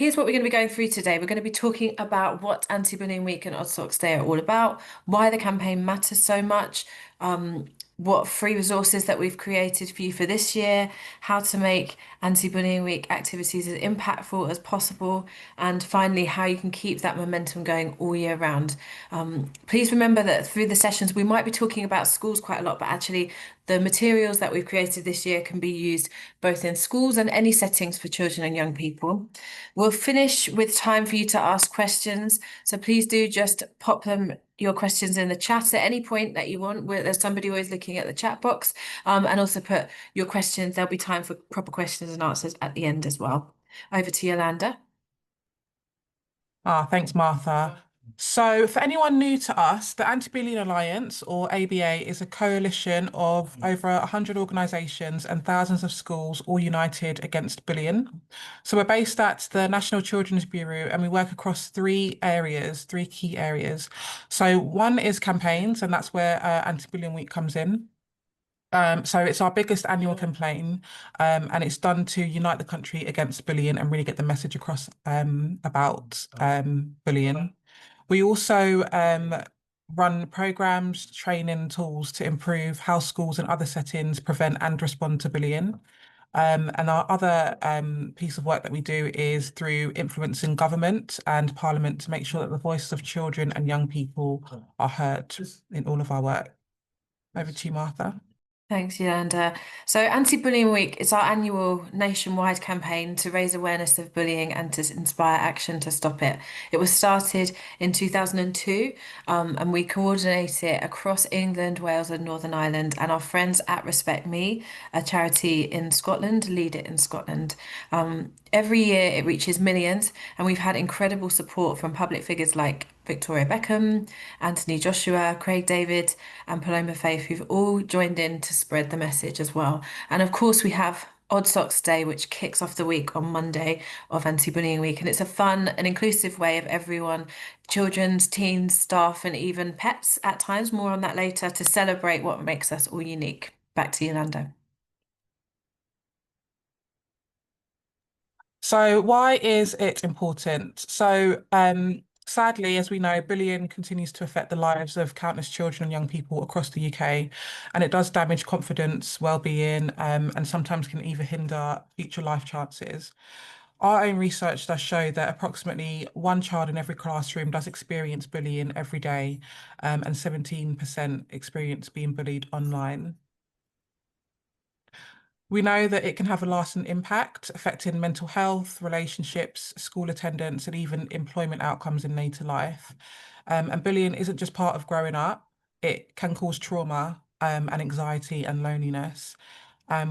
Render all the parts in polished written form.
Here's what we're going to be going through today. We're going to be talking about what Anti-Bullying Week and Odd Socks Day are all about, why the campaign matters so much, what free resources that we've created for you for this year, how to make Anti-Bullying Week activities as impactful as possible, and finally, how you can keep that momentum going all year round. Please remember that through the sessions, we might be talking about schools quite a lot, but actually the materials that we've created this year can be used both in schools and any settings for children and young people. We'll finish with time for you to ask questions. So please do just pop your questions in the chat at any point that you want. There's somebody always looking at the chat box, and also put your questions. There'll be time for proper questions and answers at the end as well. Over to Yolanda. Thanks, Martha. So for anyone new to us, the Anti-Bullying Alliance, or ABA, is a coalition of over 100 organisations and thousands of schools all united against bullying. So we're based at the National Children's Bureau and we work across three key areas. So one is campaigns, and that's where Anti-Bullying Week comes in. So it's our biggest annual campaign, and it's done to unite the country against bullying and really get the message across about bullying. We also run programs, training tools to improve how schools and other settings prevent and respond to bullying. And our other piece of work that we do is through influencing government and Parliament to make sure that the voices of children and young people are heard in all of our work. Over to you, Martha. Thanks, Yolanda. So Anti-Bullying Week is our annual nationwide campaign to raise awareness of bullying and to inspire action to stop it. It was started in 2002, and we coordinate it across England, Wales and Northern Ireland, and our friends at Respect Me, a charity in Scotland, lead it in Scotland. Every year it reaches millions, and we've had incredible support from public figures like Victoria Beckham, Anthony Joshua, Craig David, and Paloma Faith, who've all joined in to spread the message as well. And of course, we have Odd Socks Day, which kicks off the week on Monday of Anti-Bullying Week. And it's a fun and inclusive way of everyone, children's, teens, staff, and even pets at times, more on that later, to celebrate what makes us all unique. Back to Yolanda. So why is it important? So sadly, as we know, bullying continues to affect the lives of countless children and young people across the UK, and it does damage confidence, well-being, and sometimes can even hinder future life chances. Our own research does show that approximately one child in every classroom does experience bullying every day, and 17% experience being bullied online. We know that it can have a lasting impact, affecting mental health, relationships, school attendance, and even employment outcomes in later life. And bullying isn't just part of growing up, it can cause trauma and anxiety and loneliness.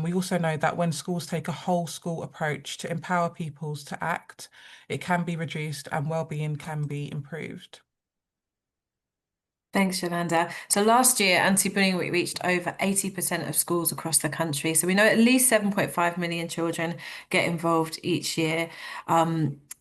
We also know that when schools take a whole school approach to empower pupils to act, it can be reduced and well-being can be improved. Thanks, Yolanda. So last year, Anti-Bullying Week reached over 80% of schools across the country. So we know at least 7.5 million children get involved each year.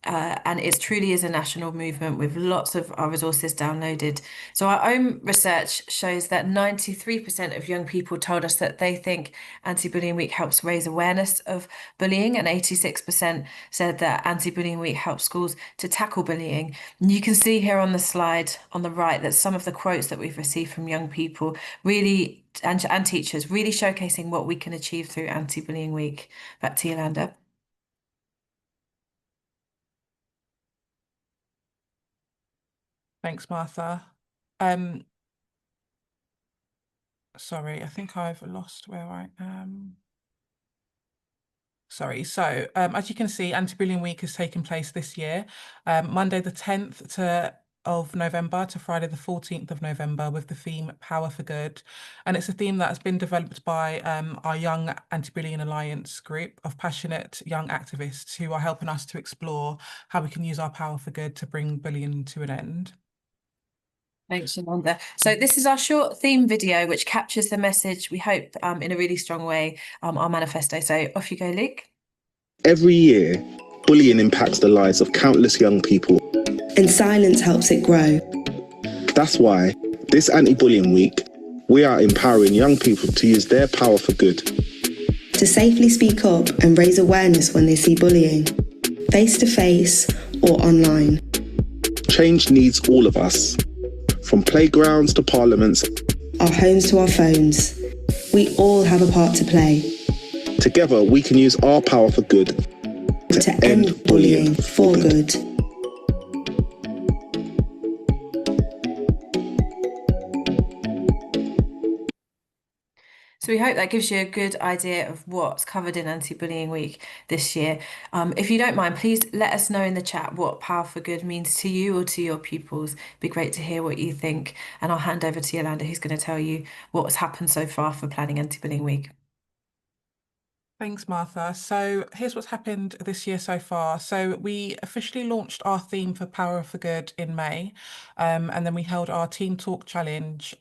And it truly is a national movement with lots of our resources downloaded. So our own research shows that 93% of young people told us that they think Anti-Bullying Week helps raise awareness of bullying, and 86% said that Anti-Bullying Week helps schools to tackle bullying. And you can see here on the slide on the right that some of the quotes that we've received from young people really and teachers really showcasing what we can achieve through Anti-Bullying Week. Back to Yolanda. Thanks, Martha. Sorry, I think I've lost where I am. Sorry, so as you can see, Anti-Bullying Week is taking place this year, Monday the 10th of November to Friday the 14th of November, with the theme Power for Good. And it's a theme that has been developed by our Young Anti-Bullying Alliance group of passionate young activists who are helping us to explore how we can use our power for good to bring bullying to an end. Thanks, Yolanda. So this is our short theme video, which captures the message, we hope, in a really strong way, our manifesto. So off you go, Luke. Every year, bullying impacts the lives of countless young people. And silence helps it grow. That's why, this Anti-Bullying Week, we are empowering young people to use their power for good. To safely speak up and raise awareness when they see bullying. face to face or online. Change needs all of us, from playgrounds to parliaments, Our homes to our phones. We all have a part to play. Together we can use our power for good To end bullying for good. So we hope that gives you a good idea of what's covered in Anti-Bullying Week this year. If you don't mind, please let us know in the chat what Power for Good means to you or to your pupils. It'd be great to hear what you think. And I'll hand over to Yolanda, who's going to tell you what's happened so far for planning Anti-Bullying Week. Thanks, Martha. So here's what's happened this year so far. So we officially launched our theme for Power for Good in May, and then we held our Team Talk Challenge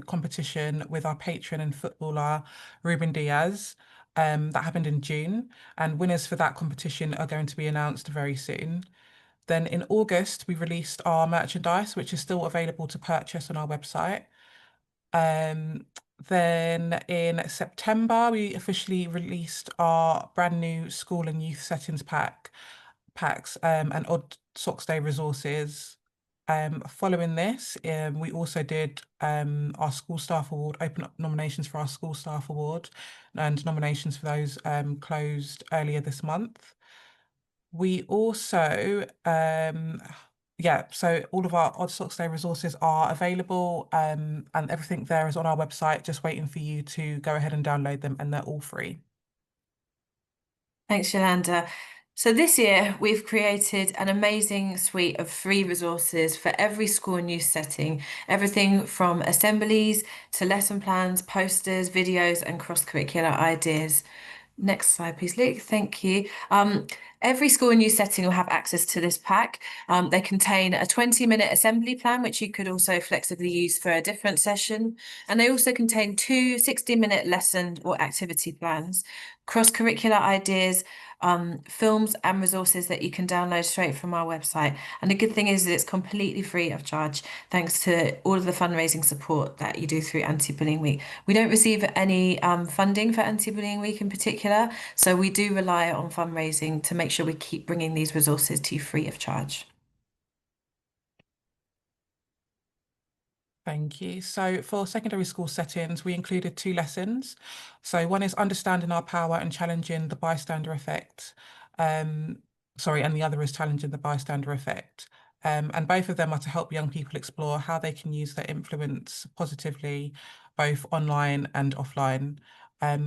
competition with our patron and footballer, Ruben Diaz. That happened in June, and winners for that competition are going to be announced very soon. Then in August, we released our merchandise, which is still available to purchase on our website. Then in September, we officially released our brand new school and youth settings packs and Odd Socks Day resources. Following this, we also did our School Staff Award, open up nominations for our School Staff Award, and nominations for those closed earlier this month. We also so all of our Odd Socks Day resources are available, and everything there is on our website, just waiting for you to go ahead and download them, and they're all free. Thanks, Yolanda. So this year we've created an amazing suite of free resources for every school and youth setting, everything from assemblies to lesson plans, posters, videos, and cross-curricular ideas. Next slide, please, Luke. Thank you. Every school and youth setting will have access to this pack. They contain a 20-minute assembly plan, which you could also flexibly use for a different session. And they also contain 2 60-minute lesson or activity plans, cross-curricular ideas, films and resources that you can download straight from our website. And the good thing is that it's completely free of charge, thanks to all of the fundraising support that you do through Anti-Bullying Week. We don't receive any funding for Anti-Bullying Week in particular, so we do rely on fundraising to make sure we keep bringing these resources to you free of charge. Thank you. So for secondary school settings, we included 2 lessons. So one is understanding our power and challenging the bystander effect. And the other is challenging the bystander effect. And both of them are to help young people explore how they can use their influence positively, both online and offline.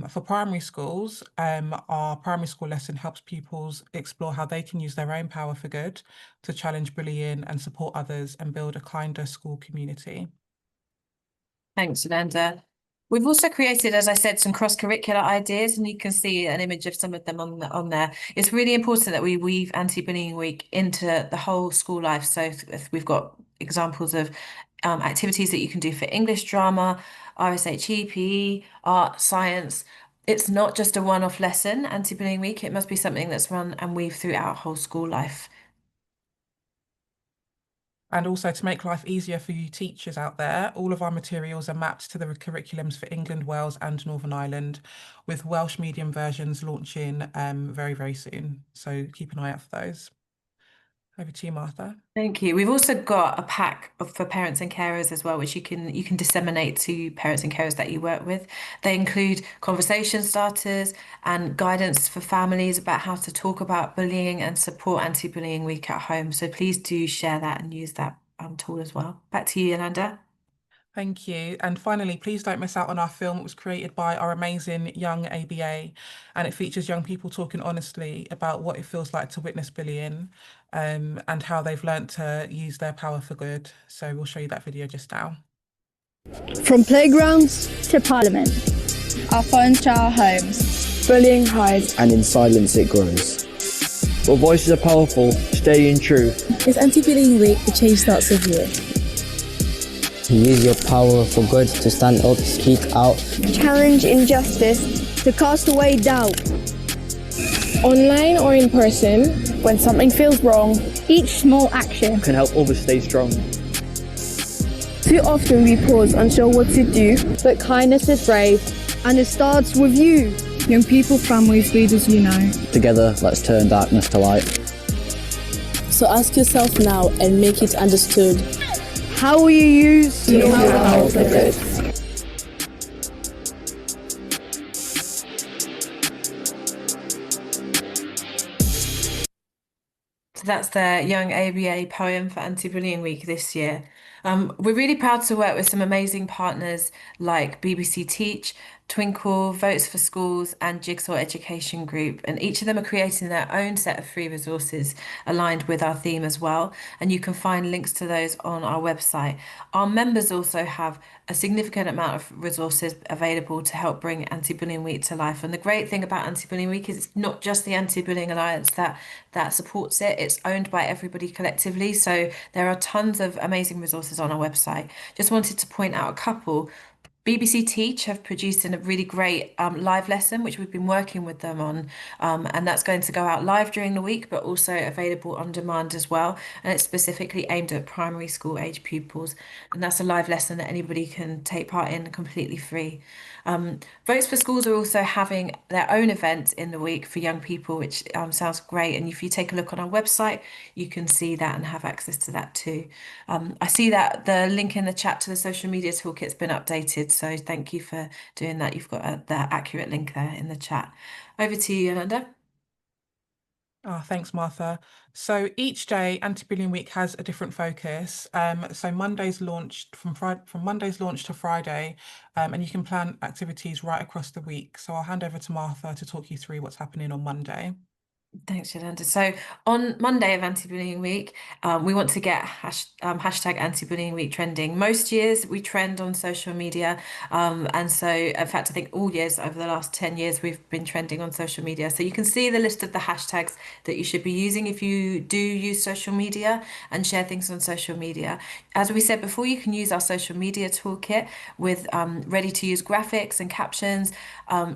For primary schools, our primary school lesson helps pupils explore how they can use their own power for good to challenge bullying and support others and build a kinder school community. Thanks, Yolanda. We've also created, as I said, some cross-curricular ideas, and you can see an image of some of them on there. It's really important that we weave Anti-Bullying Week into the whole school life. So we've got examples of activities that you can do for English drama, RSHE, PE, art, science. It's not just a one-off lesson, Anti-Bullying Week. It must be something that's run and weaved throughout whole school life. And also to make life easier for you teachers out there, all of our materials are mapped to the curriculums for England, Wales and Northern Ireland, with Welsh medium versions launching very, very soon. So keep an eye out for those. Over to you, Martha. Thank you. We've also got a pack for parents and carers as well, which you can disseminate to parents and carers that you work with. They include conversation starters and guidance for families about how to talk about bullying and support Anti-Bullying Week at home. So please do share that and use that tool as well. Back to you, Yolanda. Thank you. And finally, please don't miss out on our film. It was created by our amazing young ABA, and it features young people talking honestly about what it feels like to witness bullying, and how they've learnt to use their power for good. So we'll show you that video just now. From playgrounds to Parliament, our phones to our homes, bullying hides, and in silence it grows. But voices are powerful, steady and true. It's Anti-Bullying Week, the change starts with you. Use your power for good to stand up, speak out. Challenge injustice, to cast away doubt. Online or in person, when something feels wrong, Each small action Can help others stay strong. Too often we pause unsure what to do, but kindness is brave, and it starts with you. young people, families, leaders, you know. Together, let's turn darkness to light. So ask yourself now and make it understood. How will you use your power for good? So that's the Young ABA poem for Anti-Bullying Week this year. We're really proud to work with some amazing partners like BBC Teach, Twinkle, Votes for Schools, and Jigsaw Education Group. And each of them are creating their own set of free resources aligned with our theme as well. And you can find links to those on our website. Our members also have a significant amount of resources available to help bring Anti-Bullying Week to life. And the great thing about Anti-Bullying Week is it's not just the Anti-Bullying Alliance that supports it. It's owned by everybody collectively. So there are tons of amazing resources on our website. Just wanted to point out a couple. BBC Teach have produced a really great live lesson, which we've been working with them on, and that's going to go out live during the week, but also available on demand as well. And it's specifically aimed at primary school age pupils, and that's a live lesson that anybody can take part in completely free. Votes for Schools are also having their own event in the week for young people, which sounds great. And if you take a look on our website, you can see that and have access to that too. I see that the link in the chat to the social media toolkit's been updated, so thank you for doing that. You've got the accurate link there in the chat. Over to you, Yolanda. Oh, thanks, Martha. So each day, Anti-Bullying Week has a different focus. So Monday's launched from Monday's launch to Friday, and you can plan activities right across the week. So I'll hand over to Martha to talk you through what's happening on Monday. Thanks, Yolanda. So on Monday of Anti-Bullying Week, we want to get hashtag Anti-Bullying Week trending. Most years we trend on social media. And so, in fact, I think all years over the last 10 years, we've been trending on social media. So you can see the list of the hashtags that you should be using if you do use social media and share things on social media. As we said before, you can use our social media toolkit with ready-to-use graphics and captions.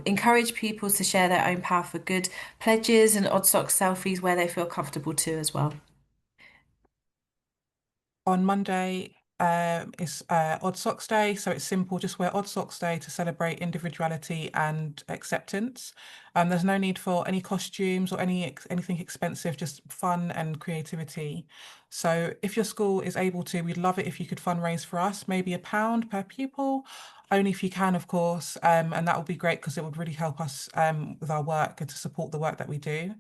Encourage people to share their own power for good pledges and odd sock selfies where they feel comfortable too as well. On Monday is Odd Socks Day, so it's simple, just wear Odd Socks Day to celebrate individuality and acceptance. There's no need for any costumes or anything expensive, just fun and creativity. So if your school is able to, we'd love it if you could fundraise for us, maybe £1 per pupil, only if you can, of course, and that would be great because it would really help us with our work and to support the work that we do,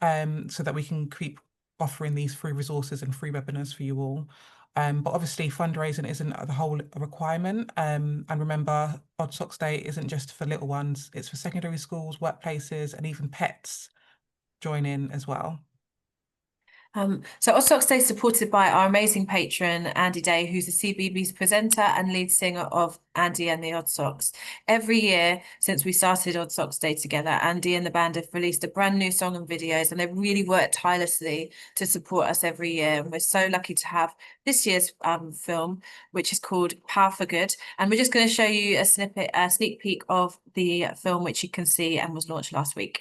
so that we can keep offering these free resources and free webinars for you all. But obviously fundraising isn't the whole requirement. And remember, Odd Socks Day isn't just for little ones, it's for secondary schools, workplaces, and even pets join in as well. So Odd Socks Day is supported by our amazing patron, Andy Day, who's the CBeebies presenter and lead singer of Andy and the Odd Socks. Every year since we started Odd Socks Day together, Andy and the band have released a brand new song and videos, and they've really worked tirelessly to support us every year. And we're so lucky to have this year's film, which is called Power for Good. And we're just going to show you a sneak peek of the film, which you can see and was launched last week.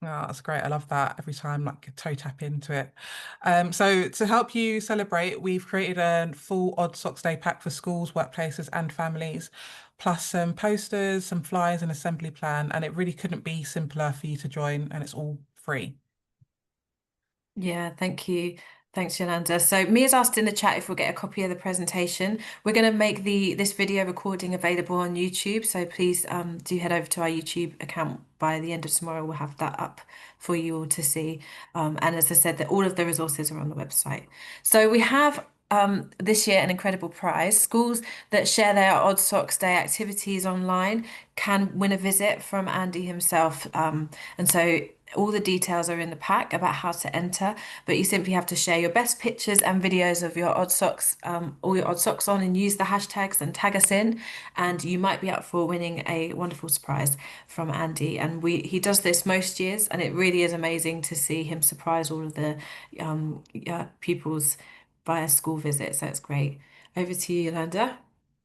Oh, that's great. I love that every time, like toe tap into it. So to help you celebrate, we've created a full Odd Socks Day pack for schools, workplaces, and families, plus some posters, some flyers, and assembly plan. And it really couldn't be simpler for you to join, and it's all free. Yeah, thank you. Thanks, Yolanda. So Mia's asked in the chat if we'll get a copy of the presentation. We're going to make this video recording available on YouTube. So please do head over to our YouTube account by the end of tomorrow. We'll have that up for you all to see. And as I said, that all of the resources are on the website. So we have this year an incredible prize. Schools that share their Odd Socks Day activities online can win a visit from Andy himself. And so all the details are in the pack about how to enter, but you simply have to share your best pictures and videos of your odd socks, all your odd socks on, and use the hashtags and tag us in, and you might be up for winning a wonderful surprise from Andy. And he does this most years, and it really is amazing to see him surprise all of the pupils by a school visit. So it's great. Over to you, Yolanda.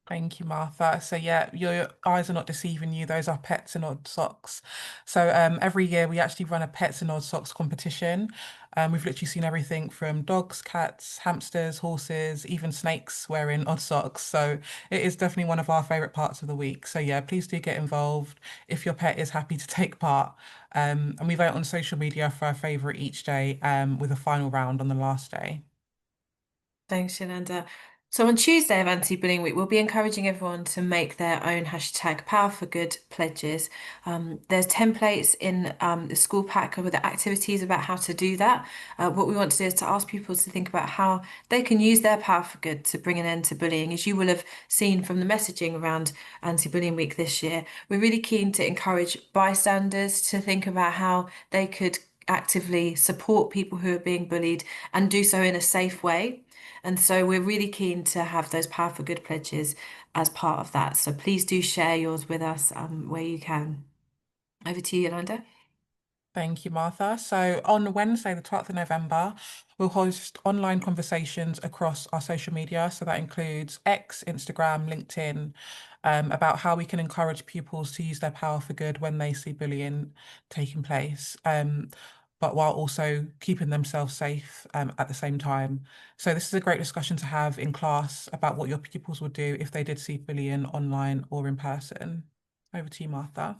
Thank you, Martha. So yeah, your eyes are not deceiving you. Those are pets in odd socks. So every year we actually run a pets in odd socks competition. We've literally seen everything from dogs, cats, hamsters, horses, even snakes wearing odd socks. So it is definitely one of our favorite parts of the week. So yeah, please do get involved if your pet is happy to take part. And we vote on social media for our favorite each day, with a final round on the last day. Thanks, Yolanda. So on Tuesday of Anti-Bullying Week, we'll be encouraging everyone to make their own hashtag Power for Good pledges. There's templates in the school pack with the activities about how to do that. What we want to do is to ask people to think about how they can use their power for good to bring an end to bullying. As you will have seen from the messaging around Anti-Bullying Week this year, we're really keen to encourage bystanders to think about how they could actively support people who are being bullied and do so in a safe way. And so we're really keen to have those Power for Good pledges as part of that. So please do share yours with us where you can. Over to you, Yolanda. Thank you, Martha. So on Wednesday, the 12th of November, we'll host online conversations across our social media. So that includes X, Instagram, LinkedIn, about how we can encourage pupils to use their power for good when they see bullying taking place, but while also keeping themselves safe at the same time. So this is a great discussion to have in class about what your pupils would do if they did see bullying online or in person. Over to you, Martha.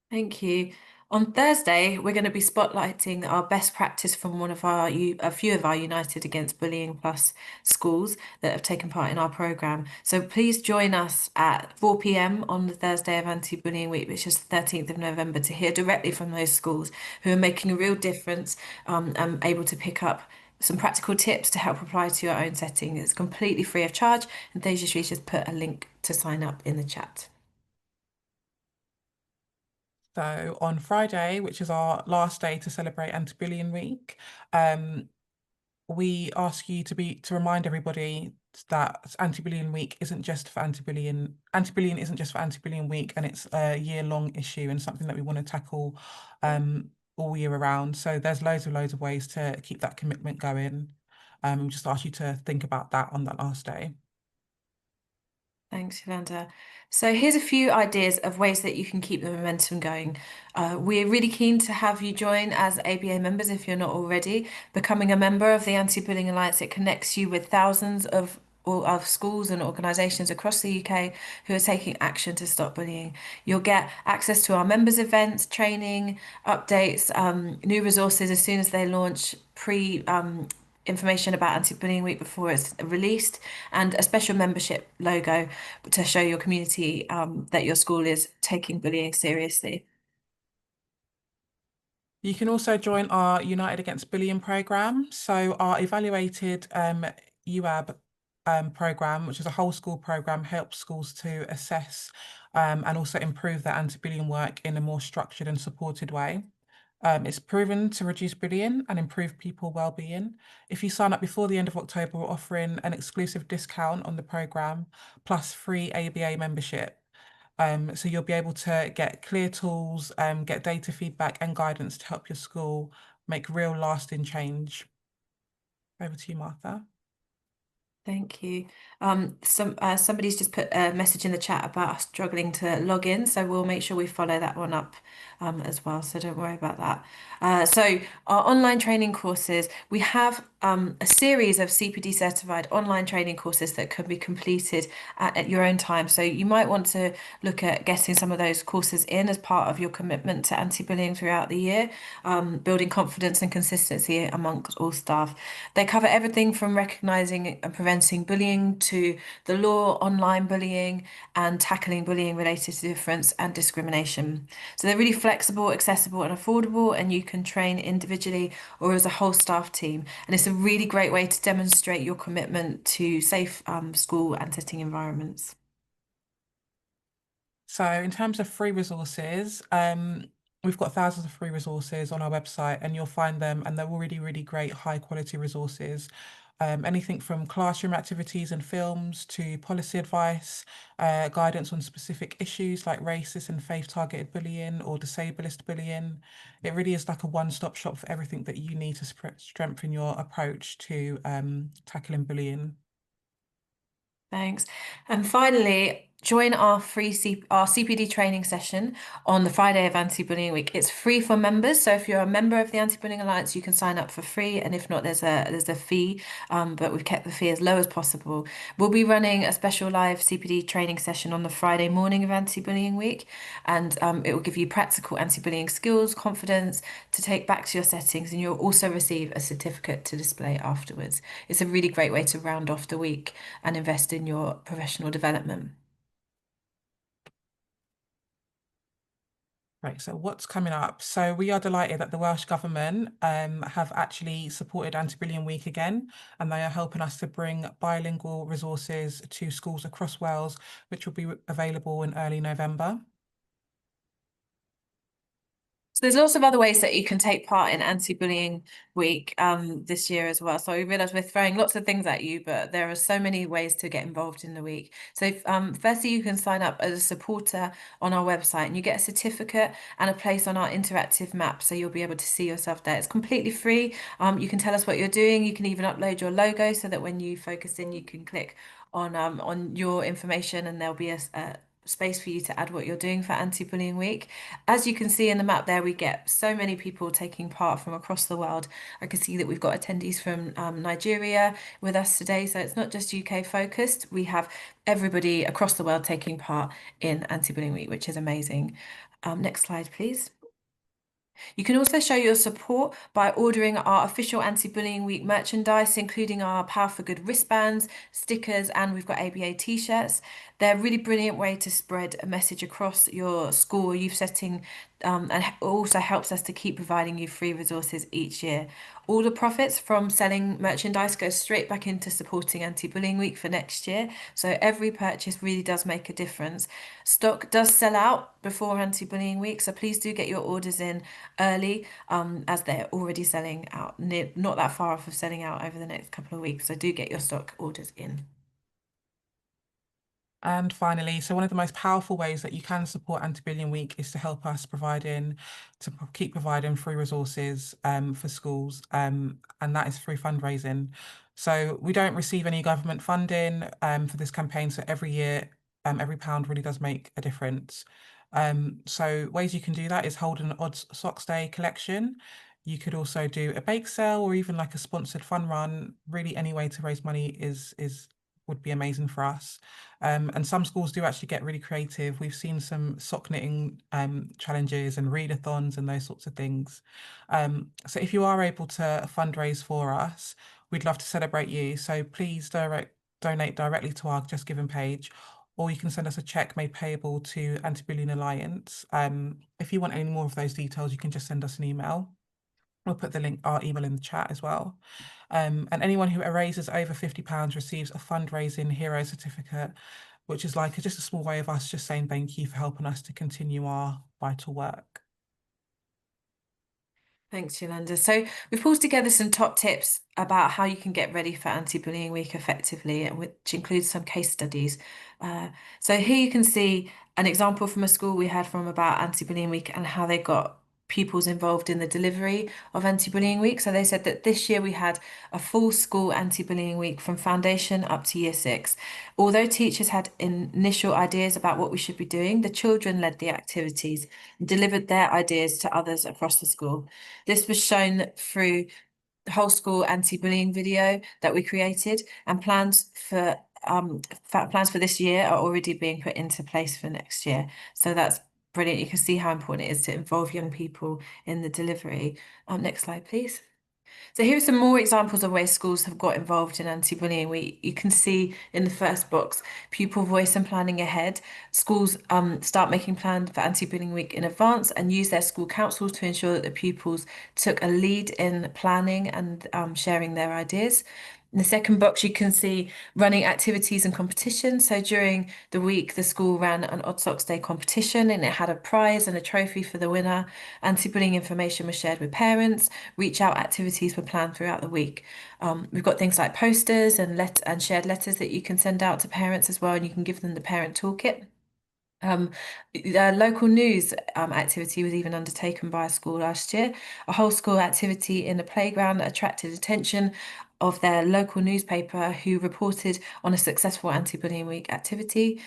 Thank you. On Thursday, we're going to be spotlighting our best practice from a few of our United Against Bullying Plus schools that have taken part in our programme. So please join us at 4 p.m. on the Thursday of Anti-Bullying Week, which is the 13th of November, to hear directly from those schools who are making a real difference, and able to pick up some practical tips to help apply to your own setting. It's completely free of charge, and Tejasri just put a link to sign up in the chat. So on Friday, which is our last day to celebrate Anti-Bullying Week, we ask you to remind everybody that Anti-Bullying Week isn't just for anti-bullying. Anti-bullying isn't just for Anti-Bullying Week, and it's a year-long issue and something that we want to tackle all year around. So there's loads of ways to keep that commitment going. We just ask you to think about that on that last day. Thanks, Yolanda. So here's a few ideas of ways that you can keep the momentum going. We're really keen to have you join as ABA members if you're not already. Becoming a member of the Anti-Bullying Alliance, it connects you with thousands of schools and organisations across the UK who are taking action to stop bullying. You'll get access to our members' events, training, updates, new resources as soon as they launch, information about Anti-Bullying Week before it's released, and a special membership logo to show your community that your school is taking bullying seriously. You can also join our United Against Bullying programme. So our evaluated UAB programme, which is a whole school programme, helps schools to assess and also improve their anti-bullying work in a more structured and supported way. It's proven to reduce bullying and improve people well-being. If you sign up before the end of October, we're offering an exclusive discount on the programme plus free ABA membership. So you'll be able to get clear tools, get data feedback and guidance to help your school make real lasting change. Over to you, Martha. Thank you. Somebody's just put a message in the chat about struggling to log in, so we'll make sure we follow that one up as well, so don't worry about that. So our online training courses, we have a series of CPD certified online training courses that can be completed at your own time. So you might want to look at getting some of those courses in as part of your commitment to anti-bullying throughout the year, building confidence and consistency amongst all staff. They cover everything from recognising and preventing bullying to the law, online bullying, and tackling bullying related to difference and discrimination. So they're really flexible, accessible and affordable, and you can train individually or as a whole staff team. And it's a a really great way to demonstrate your commitment to safe school and setting environments. So in terms of free resources, we've got thousands of free resources on our website, and you'll find them, and they're really, really great, high quality resources. Anything from classroom activities and films to policy advice, guidance on specific issues like racist and faith-targeted bullying or disableist bullying. It really is like a one-stop shop for everything that you need to strengthen your approach to tackling bullying. Thanks. And finally, join our our CPD training session on the Friday of Anti-Bullying Week. It's free for members, so if you're a member of the Anti-Bullying Alliance, you can sign up for free, and if not, there's a fee, but we've kept the fee as low as possible. We'll be running a special live CPD training session on the Friday morning of Anti-Bullying Week, and it will give you practical anti-bullying skills, confidence to take back to your settings, and you'll also receive a certificate to display afterwards. It's a really great way to round off the week and invest in your professional development. Right, so what's coming up? So we are delighted that the Welsh Government have actually supported Anti-Bullying Week again, and they are helping us to bring bilingual resources to schools across Wales, which will be available in early November. So there's lots of other ways that you can take part in Anti-Bullying Week this year as well. So we realise we're throwing lots of things at you, but there are so many ways to get involved in the week. So firstly, you can sign up as a supporter on our website, and you get a certificate and a place on our interactive map, so you'll be able to see yourself there. It's completely free. You can tell us what you're doing. You can even upload your logo so that when you focus in, you can click on your information, and there'll be a space for you to add what you're doing for Anti-Bullying Week. As you can see in the map there, we get so many people taking part from across the world. I can see that we've got attendees from Nigeria with us today, so it's not just UK focused. We have everybody across the world taking part in Anti-Bullying Week, which is amazing. Next slide, please. You can also show your support by ordering our official Anti-Bullying Week merchandise, including our Power for Good wristbands, stickers, and we've got ABA t-shirts. They're a really brilliant way to spread a message across your school or youth setting, and also helps us to keep providing you free resources each year. All the profits from selling merchandise go straight back into supporting Anti-Bullying Week for next year. So every purchase really does make a difference. Stock does sell out before Anti-Bullying Week, so please do get your orders in early, as they're already selling out, not that far off of selling out over the next couple of weeks. So do get your stock orders in. And finally, so one of the most powerful ways that you can support Anti-Bullying Week is to help us keep providing free resources for schools, and that is through fundraising. So we don't receive any government funding for this campaign, so every year, every pound really does make a difference. So ways you can do that is hold an Odd Socks Day collection. You could also do a bake sale or even like a sponsored fun run. Really, any way to raise money would be amazing for us. And some schools do actually get really creative. We've seen some sock knitting challenges and readathons and those sorts of things. So if you are able to fundraise for us, we'd love to celebrate you. So please donate directly to our Just Giving page, or you can send us a check made payable to Anti-Bullying Alliance. If you want any more of those details, you can just send us an email. We'll put our email in the chat as well. And anyone who raises over £50 receives a fundraising hero certificate, which is like just a small way of us just saying thank you for helping us to continue our vital work. Thanks, Yolanda. So we've pulled together some top tips about how you can get ready for Anti-Bullying Week effectively, and which includes some case studies. So here you can see an example from a school we had from about Anti-Bullying Week and how they got pupils involved in the delivery of Anti-Bullying Week. So they said that this year we had a full school Anti-Bullying Week from foundation up to year 6. Although teachers had initial ideas about what we should be doing, the children led the activities and delivered their ideas to others across the school. This was shown through the whole school anti-bullying video that we created, and plans for this year are already being put into place for next year. So that's brilliant. You can see how important it is to involve young people in the delivery. Next slide, please. So here are some more examples of ways schools have got involved in anti-bullying week. You can see in the first box, pupil voice and planning ahead. Schools start making plans for anti-bullying week in advance and use their school councils to ensure that the pupils took a lead in planning and sharing their ideas. In the second box, you can see running activities and competitions. So during the week, the school ran an Odd Socks Day competition and it had a prize and a trophy for the winner. Anti-bullying information was shared with parents. Reach out activities were planned throughout the week. We've got things like posters and shared letters that you can send out to parents as well, and you can give them the parent toolkit. The local news activity was even undertaken by a school last year. A whole school activity in a playground attracted attention of their local newspaper, who reported on a successful anti-bullying week activity.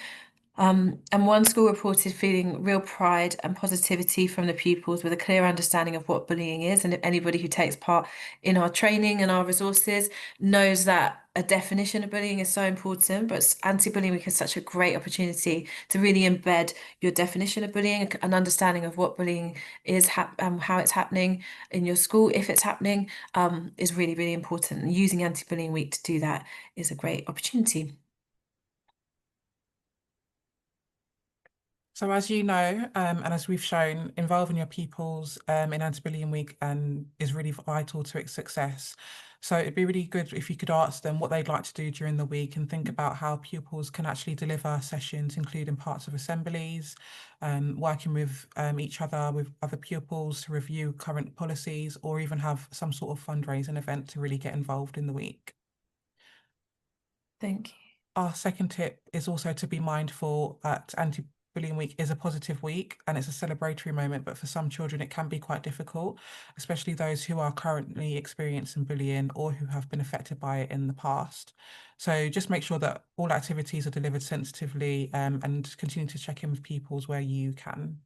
And one school reported feeling real pride and positivity from the pupils with a clear understanding of what bullying is. And if anybody who takes part in our training and our resources knows that a definition of bullying is so important, but anti-bullying week is such a great opportunity to really embed your definition of bullying, an understanding of what bullying is, how it's happening in your school, if it's happening, is really, really important. And using anti-bullying week to do that is a great opportunity. So as you know, and as we've shown, involving your pupils in Anti-Bullying Week is really vital to its success. So it'd be really good if you could ask them what they'd like to do during the week and think about how pupils can actually deliver sessions, including parts of assemblies, working with each other, with other pupils to review current policies, or even have some sort of fundraising event to really get involved in the week. Thank you. Our second tip is also to be mindful that Anti-Bullying Week is a positive week and it's a celebratory moment, but for some children it can be quite difficult, especially those who are currently experiencing bullying or who have been affected by it in the past. So just make sure that all activities are delivered sensitively and continue to check in with pupils where you can.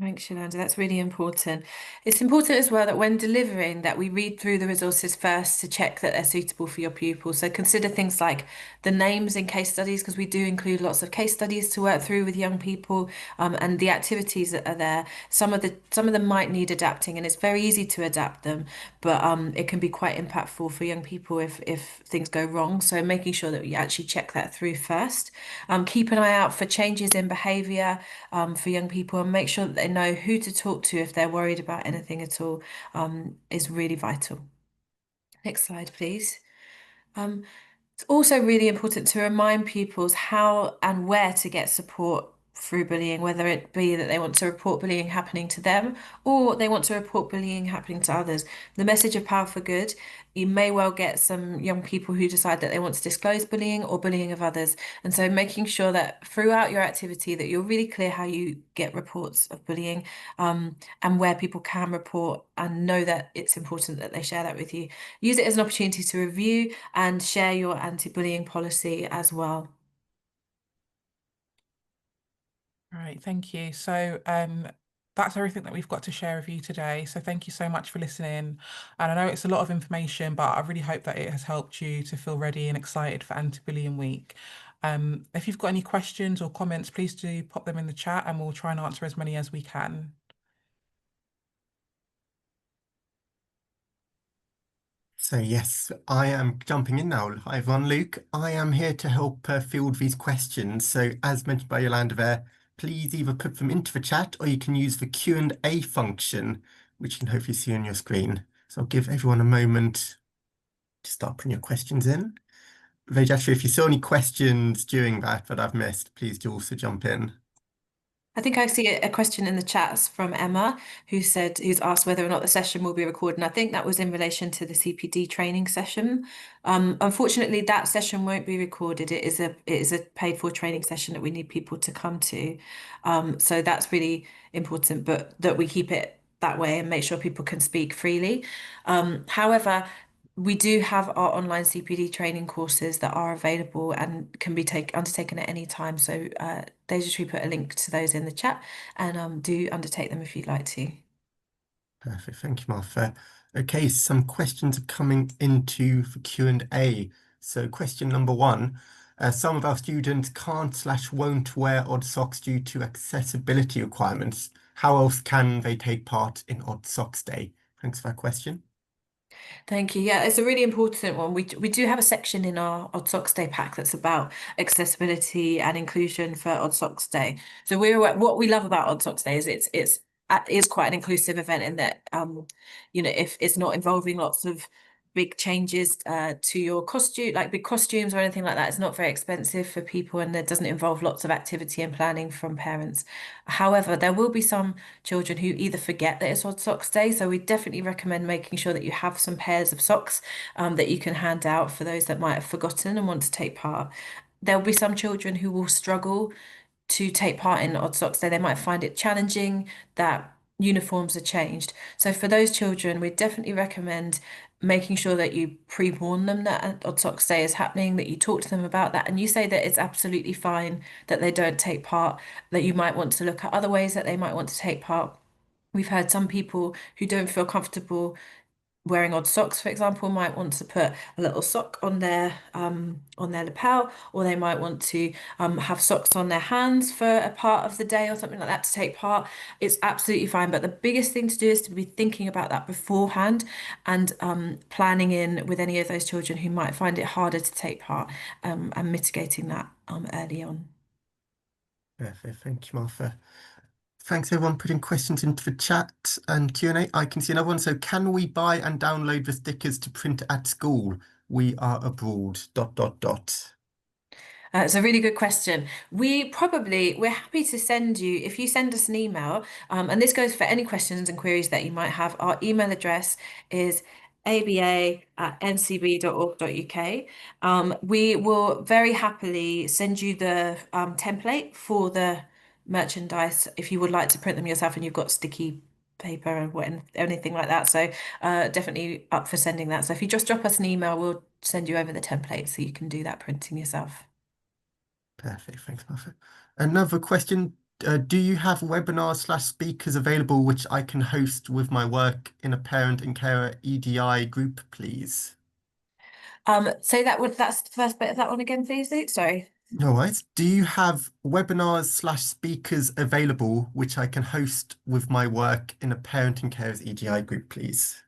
Thanks, Yolanda. That's really important. It's important as well that when delivering that we read through the resources first to check that they're suitable for your pupils. So consider things like the names in case studies, because we do include lots of case studies to work through with young people, and the activities that are there. Some of them might need adapting, and it's very easy to adapt them, but it can be quite impactful for young people if things go wrong. So making sure that we actually check that through first. Keep an eye out for changes in behaviour for young people, and make sure that they know who to talk to if they're worried about anything at all, is really vital. Next slide, please. It's also really important to remind pupils how and where to get support through bullying, whether it be that they want to report bullying happening to them or they want to report bullying happening to others. The message of Power for Good, you may well get some young people who decide that they want to disclose bullying or bullying of others. And so making sure that throughout your activity that you're really clear how you get reports of bullying, and where people can report, and know that it's important that they share that with you. Use it as an opportunity to review and share your anti-bullying policy as well. All right, thank you. So that's everything that we've got to share with you today. So thank you so much for listening. And I know it's a lot of information, but I really hope that it has helped you to feel ready and excited for Anti-Bullying Week. If you've got any questions or comments, please do pop them in the chat and we'll try and answer as many as we can. So yes, I am jumping in now. Hi everyone, Luke. I am here to help field these questions. So as mentioned by Yolanda there, please either put them into the chat or you can use the Q&A function, which you can hopefully see on your screen. So I'll give everyone a moment to start putting your questions in. Vejashri, if you saw any questions during that I've missed, please do also jump in. I think I see a question in the chats from Emma who's asked whether or not the session will be recorded. And I think that was in relation to the CPD training session. Unfortunately, that session won't be recorded. It is a paid for training session that we need people to come to. So that's really important, but that we keep it that way and make sure people can speak freely. However, we do have our online CPD training courses that are available and can be undertaken at any time. So Deja put a link to those in the chat, and do undertake them if you'd like to. Perfect, thank you, Martha. Okay, some questions are coming into the Q&A. So question number one, some of our students can't/won't wear odd socks due to accessibility requirements. How else can they take part in Odd Socks Day? Thanks for that question. Thank you. Yeah, it's a really important one. We do have a section in our Odd Socks Day pack that's about accessibility and inclusion for Odd Socks Day. So what we love about Odd Socks Day is it is quite an inclusive event in that if it's not involving lots of big changes to your costume, like big costumes or anything like that. It's not very expensive for people and it doesn't involve lots of activity and planning from parents. However, there will be some children who either forget that it's Odd Socks Day, so we definitely recommend making sure that you have some pairs of socks that you can hand out for those that might have forgotten and want to take part. There'll be some children who will struggle to take part in Odd Socks Day. They might find it challenging that uniforms are changed. So for those children, we definitely recommend making sure that you pre-warn them that Odd Socks Day is happening, that you talk to them about that, and you say that it's absolutely fine that they don't take part, that you might want to look at other ways that they might want to take part. We've heard some people who don't feel comfortable wearing odd socks, for example, might want to put a little sock on their lapel, or they might want to have socks on their hands for a part of the day or something like that to take part. It's absolutely fine, but the biggest thing to do is to be thinking about that beforehand and planning in with any of those children who might find it harder to take part and mitigating that early on. Perfect. Thank you, Martha. Thanks everyone putting questions into the chat and Q&A. I can see another one. So can we buy and download the stickers to print at school? We are abroad, ... It's a really good question. We're happy to send you, if you send us an email, and this goes for any questions and queries that you might have. Our email address is aba@ncb.org.uk. We will very happily send you the template for the merchandise if you would like to print them yourself and you've got sticky paper and anything like that. So definitely up for sending that. So if you just drop us an email, we'll send you over the template so you can do that printing yourself. Perfect. Thanks, Martha. Another question. Do you have webinars/speakers available which I can host with my work in a parent and carer EDI group, please? That's the first bit of that one again, please, Luke. Sorry. No worries. Do you have webinars/speakers available which I can host with my work in a parent and carers EDI group, please?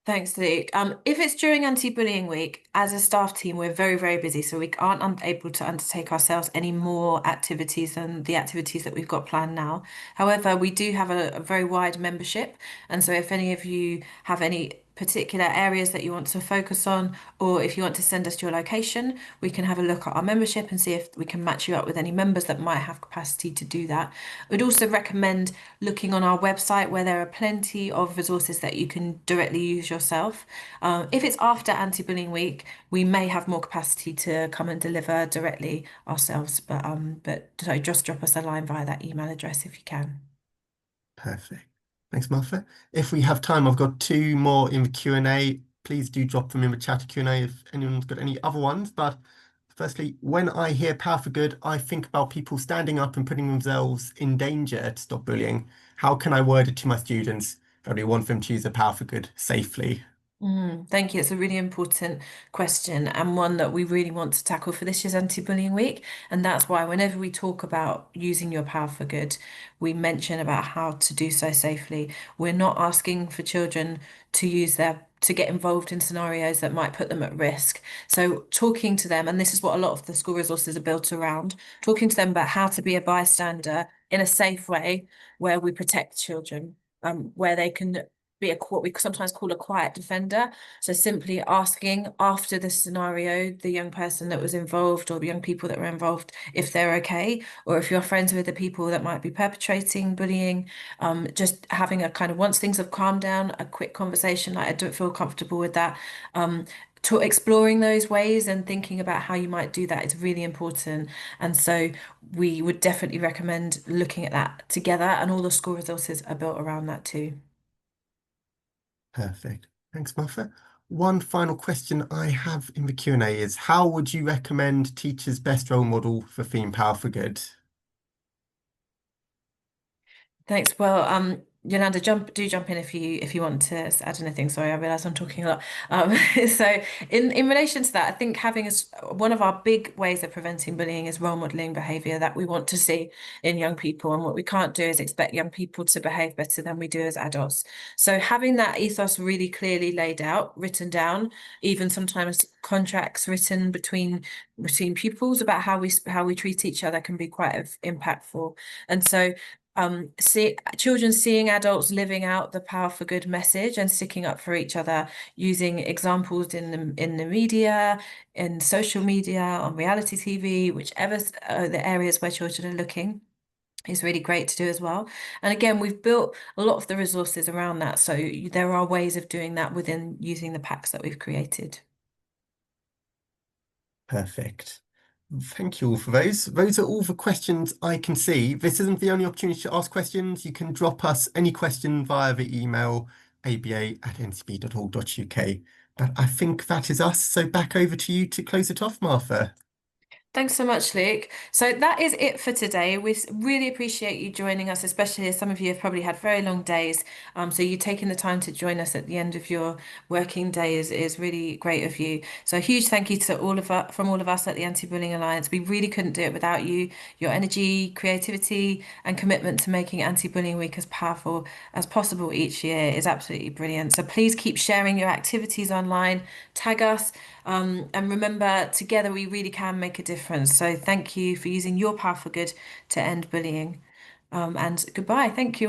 Thanks, Luke. If it's during Anti-Bullying Week, as a staff team, we're very, very busy, so we aren't able to undertake ourselves any more activities than the activities that we've got planned now. However, we do have a very wide membership, and so if any of you have any particular areas that you want to focus on, or if you want to send us your location, we can have a look at our membership and see if we can match you up with any members that might have capacity to do that. We'd also recommend looking on our website where there are plenty of resources that you can directly use yourself. If it's after Anti-Bullying Week, we may have more capacity to come and deliver directly ourselves, but so just drop us a line via that email address if you can. Perfect. Thanks, Martha. If we have time, I've got two more in the Q&A. Please do drop them in the chat Q&A if anyone's got any other ones. But firstly, when I hear Power for Good, I think about people standing up and putting themselves in danger to stop bullying. How can I word it to my students that we want them to use the Power for Good safely? Thank you. It's a really important question and one that we really want to tackle for this year's Anti-Bullying Week. And that's why whenever we talk about using your power for good, we mention about how to do so safely. We're not asking for children to get involved in scenarios that might put them at risk. So talking to them, and this is what a lot of the school resources are built around, talking to them about how to be a bystander in a safe way where we protect children, where they can be what we sometimes call a quiet defender. So simply asking after the scenario, the young person that was involved or the young people that were involved, if they're okay, or if you're friends with the people that might be perpetrating bullying, just having a kind of, once things have calmed down, a quick conversation, like I don't feel comfortable with that. To exploring those ways and thinking about how you might do that is really important. And so we would definitely recommend looking at that together, and all the school resources are built around that too. Perfect. Thanks, Martha. One final question I have in the Q&A is, how would you recommend teachers' best role model for Theme Power for Good? Thanks. Well, Yolanda, do jump in if you want to add anything. Sorry, I realize I'm talking a lot. So in relation to that, I think one of our big ways of preventing bullying is role modeling behavior that we want to see in young people. And what we can't do is expect young people to behave better than we do as adults. So having that ethos really clearly laid out, written down, even sometimes contracts written between pupils about how we treat each other can be quite impactful. And so children seeing adults living out the power for good message and sticking up for each other, using examples in the media, in social media, on reality TV, whichever the areas where children are looking, is really great to do as well. And again, we've built a lot of the resources around that, so there are ways of doing that within using the packs that we've created. Perfect. Thank you all for those. Those are all the questions I can see. This isn't the only opportunity to ask questions. You can drop us any question via the email aba@ncb.org.uk. But I think that is us. So back over to you to close it off, Martha. Thanks so much, Luke. So that is it for today. We really appreciate you joining us, especially as some of you have probably had very long days. So you taking the time to join us at the end of your working day is really great of you. So a huge thank you to from all of us at the Anti-Bullying Alliance. We really couldn't do it without you. Your energy, creativity, and commitment to making Anti-Bullying Week as powerful as possible each year is absolutely brilliant. So please keep sharing your activities online, tag us. And remember, together we really can make a difference. So thank you for using your power for good to end bullying. And goodbye. Thank you all.